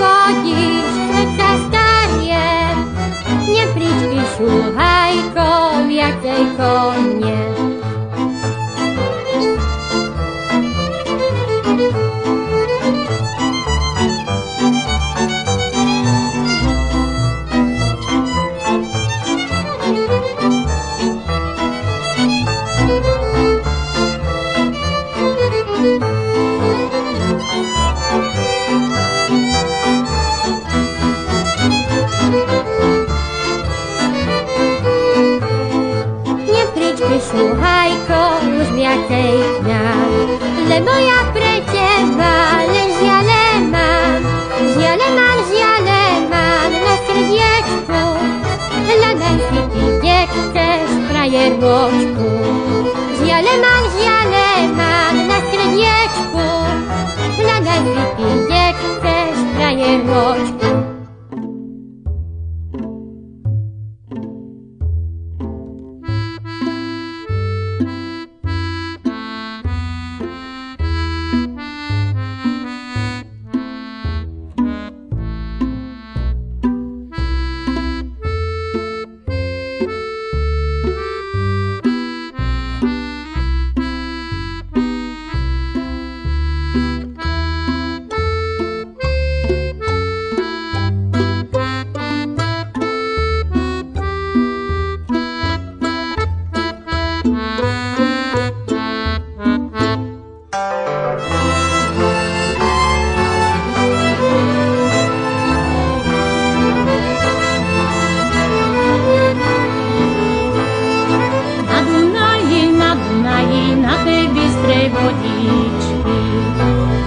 vodič, keď sa stariem. Nepríčky šúhajko, viacej konie. Šúhajko, už viacej k nám, lebo ja pre teba len žiale mám na srdiečku. Hľadaj si ty, kde chceš, frajervočku. Žiale mám na srdiečku. Hľadaj si ty, kde chceš, frajervočku. Vodičky,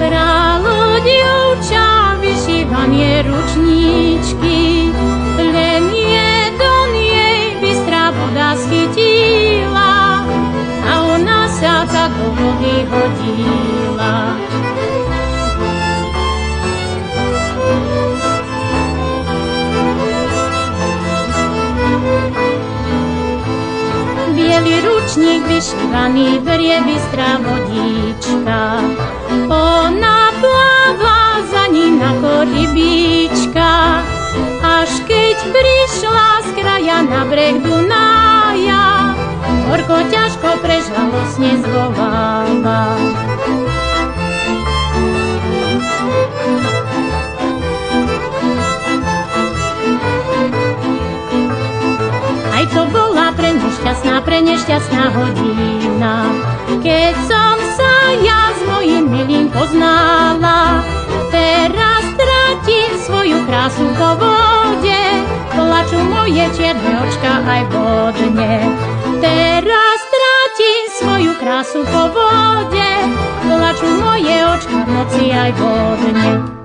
pralo dievča, vyšívanie ručníčky, len jedon jej bystrá voda schytila a ona sa tak do vody hodila. Bielý ručník vyšívaný berie bystrá vodička. Ona pláva za ním ako rybička, až keď prišla z kraja na breh Dunaja, horko ťažko prežalostne zvoláva. Aj to bola pre nešťastná hodina, keď som sa ja s mojím milým poznala. Teraz tratím svoju krásu po vode, plačú moje čierne očka aj vodne. Teraz tratím svoju krásu po vode, plačú moje očka v noci aj vodne.